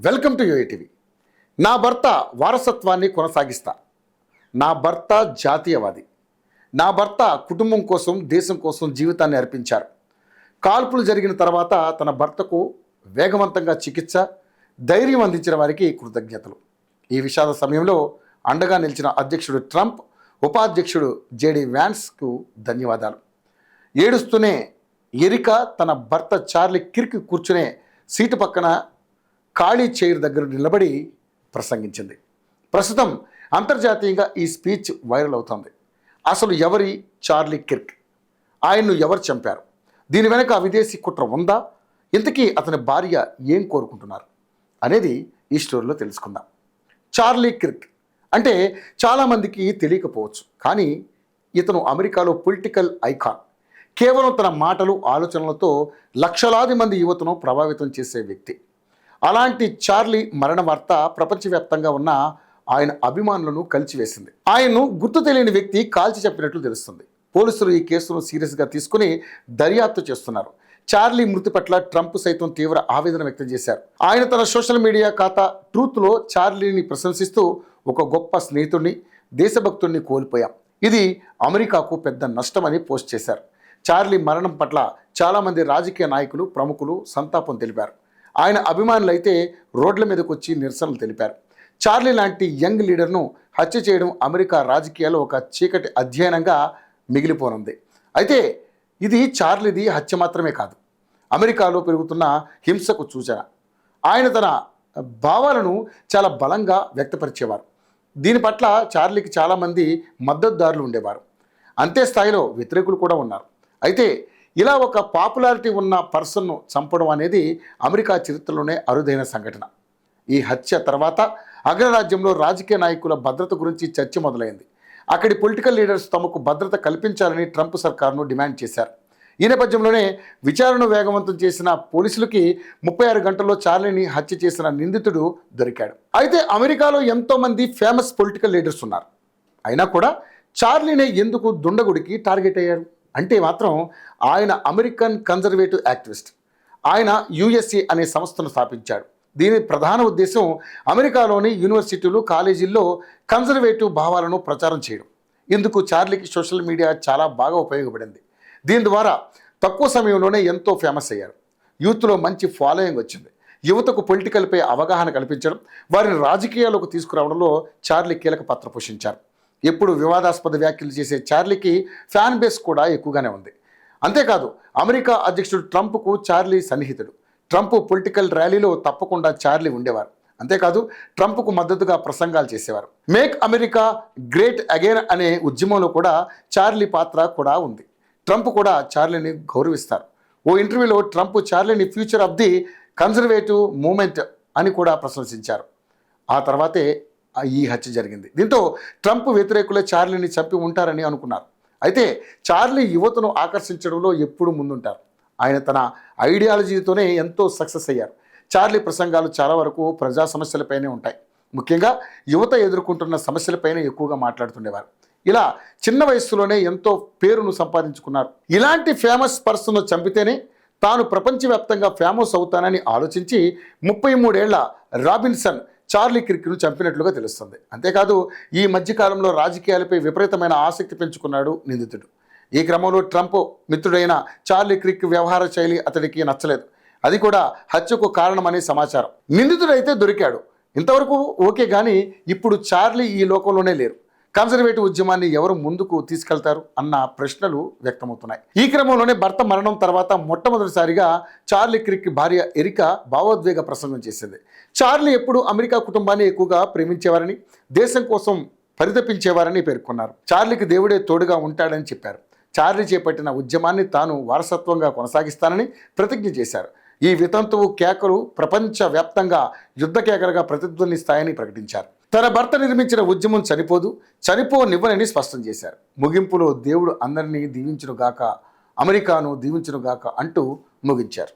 Welcome to యూఏటీవీ. నా భర్త వారసత్వాన్ని కొనసాగిస్తా. నా భర్త జాతీయవాది. నా భర్త కుటుంబం కోసం, దేశం కోసం జీవితాన్ని అర్పించారు. కాల్పులు జరిగిన తర్వాత తన భర్తకు వేగవంతంగా చికిత్స, ధైర్యం అందించిన వారికి కృతజ్ఞతలు. ఈ విషాద సమయంలో అండగా నిలిచిన అధ్యక్షుడు ట్రంప్, ఉపాధ్యక్షుడు జేడీ వ్యాన్స్కు ధన్యవాదాలు. ఏడుస్తూనే ఎరిక తన భర్త చార్లీ కిర్క్ కూర్చునే సీటు పక్కన ఖాళీ చైర్ దగ్గర నిలబడి ప్రసంగించింది. ప్రస్తుతం అంతర్జాతీయంగా ఈ స్పీచ్ వైరల్ అవుతోంది. అసలు ఎవరి చార్లీ కిర్క్? ఆయన్ను ఎవరు చంపారు? దీని వెనక విదేశీ కుట్ర ఉందా? ఇంతకీ అతని భార్య ఏం కోరుకుంటున్నారు అనేది ఈ స్టోరీలో తెలుసుకుందాం. చార్లీ కిర్క్ అంటే చాలామందికి తెలియకపోవచ్చు, కానీ ఇతను అమెరికాలో పొలిటికల్ ఐకాన్. కేవలం తన మాటలు, ఆలోచనలతో లక్షలాది మంది యువతను ప్రభావితం చేసే వ్యక్తి. అలాంటి చార్లీ మరణ వార్త ప్రపంచవ్యాప్తంగా ఉన్న ఆయన అభిమానులను కలిచివేసింది. ఆయన్ను గుర్తు తెలియని వ్యక్తి కాల్చి చెప్పినట్లు తెలుస్తుంది. పోలీసులు ఈ కేసును సీరియస్గా తీసుకుని దర్యాప్తు చేస్తున్నారు. చార్లీ మృతి పట్ల ట్రంప్ సైతం తీవ్ర ఆవేదన వ్యక్తం చేశారు. ఆయన తన సోషల్ మీడియా ఖాతా ట్రూత్లో చార్లీని ప్రశంసిస్తూ, ఒక గొప్ప స్నేహితుడిని, దేశభక్తుడిని కోల్పోయాం, ఇది అమెరికాకు పెద్ద నష్టమని పోస్ట్ చేశారు. చార్లీ మరణం పట్ల చాలామంది రాజకీయ నాయకులు, ప్రముఖులు సంతాపం తెలిపారు. ఆయన అభిమానులైతే రోడ్ల మీదకు వచ్చి నిరసనలు తెలిపారు. చార్లీ లాంటి యంగ్ లీడర్ను హత్య చేయడం అమెరికా రాజకీయాల్లో ఒక చీకటి అధ్యయనంగా మిగిలిపోనుంది. అయితే ఇది చార్లీది హత్య మాత్రమే కాదు, అమెరికాలో పెరుగుతున్న హింసకు సూచన. ఆయన తన భావాలను చాలా బలంగా వ్యక్తపరిచేవారు. దీని పట్ల చార్లీకి చాలామంది మద్దతుదారులు ఉండేవారు. అంతే స్థాయిలో వ్యతిరేకులు కూడా ఉన్నారు. అయితే ఇలా ఒక పాపులారిటీ ఉన్న పర్సన్ను చంపడం అనేది అమెరికా చరిత్రలోనే అరుదైన సంఘటన. ఈ హత్య తర్వాత అగ్రరాజ్యంలో రాజకీయ నాయకుల భద్రత గురించి చర్చ మొదలైంది. అక్కడి పొలిటికల్ లీడర్స్ తమకు భద్రత కల్పించాలని ట్రంప్ సర్కార్ను డిమాండ్ చేశారు. ఈ నేపథ్యంలోనే విచారణను వేగవంతం చేసిన పోలీసులకి 36 గంటల్లో చార్లీని హత్య చేసిన నిందితుడు దొరికాడు. అయితే అమెరికాలో ఎంతోమంది ఫేమస్ పొలిటికల్ లీడర్స్ ఉన్నారు. అయినా కూడా చార్లీనే ఎందుకు దుండగుడికి టార్గెట్ అయ్యారు అంటే మాత్రం ఆయన అమెరికన్ కన్జర్వేటివ్ యాక్టివిస్ట్. ఆయన యుఎస్ఏ అనే సంస్థను స్థాపించాడు. దీని ప్రధాన ఉద్దేశం అమెరికాలోని యూనివర్సిటీలు, కాలేజీల్లో కన్జర్వేటివ్ భావాలను ప్రచారం చేయడం. ఇందుకు చార్లీకి సోషల్ మీడియా చాలా బాగా ఉపయోగపడింది. దీని ద్వారా తక్కువ సమయంలోనే ఎంతో ఫేమస్ అయ్యారు. యూత్లో మంచి ఫాలోయింగ్ వచ్చింది. యువతకు పొలిటికల్పై అవగాహన కల్పించడం, వారిని రాజకీయాల్లోకి తీసుకురావడంలో చార్లీ కీలక పాత్ర పోషించారు. ఎప్పుడు వివాదాస్పద వ్యాఖ్యలు చేసే చార్లీకి ఫ్యాన్ బేస్ కూడా ఎక్కువగానే ఉంది. అంతేకాదు అమెరికా అధ్యక్షుడు ట్రంప్కు చార్లీ సన్నిహితుడు. ట్రంప్ పొలిటికల్ ర్యాలీలో తప్పకుండా చార్లీ ఉండేవారు. అంతేకాదు ట్రంప్కు మద్దతుగా ప్రసంగాలు చేసేవారు. మేక్ అమెరికా గ్రేట్ అగైన్ అనే ఉద్యమంలో కూడా చార్లీ పాత్ర కూడా ఉంది. ట్రంప్ కూడా చార్లీని గౌరవిస్తారు. ఓ ఇంటర్వ్యూలో ట్రంప్ చార్లీని future of the conservative movement అని కూడా ప్రశంసించారు. ఆ తర్వాతే ఈ హత్య జరిగింది. దీంతో ట్రంప్ వ్యతిరేకులే చార్లీని చంపి ఉంటారని అనుకున్నారు. అయితే చార్లీ యువతను ఆకర్షించడంలో ఎప్పుడూ ముందుంటారు. ఆయన తన ఐడియాలజీతోనే ఎంతో సక్సెస్ అయ్యారు. చార్లీ ప్రసంగాలు చాలా వరకు ప్రజా సమస్యలపైనే ఉంటాయి. ముఖ్యంగా యువత ఎదుర్కొంటున్న సమస్యలపైనే ఎక్కువగా మాట్లాడుతుండేవారు. ఇలా చిన్న వయస్సులోనే ఎంతో పేరును సంపాదించుకున్నారు. ఇలాంటి ఫేమస్ పర్సన్ను చంపితేనే తాను ప్రపంచవ్యాప్తంగా ఫేమస్ అవుతానని ఆలోచించి 33 ఏళ్ల రాబిన్సన్ చార్లీ కిర్క్ను చంపినట్లుగా తెలుస్తుంది. అంతేకాదు ఈ మధ్యకాలంలో రాజకీయాలపై విపరీతమైన ఆసక్తి పెంచుకున్నాడు నిందితుడు. ఈ క్రమంలో ట్రంప్ మిత్రుడైన చార్లీ కిర్క్ వ్యవహార శైలి అతడికి నచ్చలేదు. అది కూడా హత్యకు కారణమనే సమాచారం. నిందితుడైతే దొరికాడు, ఇంతవరకు ఓకే, కానీ ఇప్పుడు చార్లీ ఈ లోకంలోనే లేరు. కన్జర్వేటివ్ ఉద్యమాన్ని ఎవరు ముందుకు తీసుకెళ్తారు అన్న ప్రశ్నలు వ్యక్తమవుతున్నాయి. ఈ క్రమంలోనే భర్త మరణం తర్వాత మొట్టమొదటిసారిగా చార్లీ కిర్క్ భార్య ఎరిక భావోద్వేగ ప్రసంగం చేసింది. చార్లీ ఎప్పుడు అమెరికా కుటుంబాన్ని ఎక్కువగా ప్రేమించేవారని, దేశం కోసం పరితపించేవారని పేర్కొన్నారు. చార్లీకి దేవుడే తోడుగా ఉంటాడని చెప్పారు. చార్లీ చేపట్టిన ఉద్యమాన్ని తాను వారసత్వంగా కొనసాగిస్తానని ప్రతిజ్ఞ చేశారు. ఈ వితంతువు కేకలు ప్రపంచవ్యాప్తంగా యుద్ధ కేకలుగా ప్రతిధ్వనిస్తాయని ప్రకటించారు. తన భర్త నిర్మించిన ఉద్యమం చనిపోనివ్వనని స్పష్టం చేశారు. ముగింపులో దేవుడు అందరినీ దీవించునుగాక, అమెరికాను దీవించునుగాక అంటూ ముగించారు.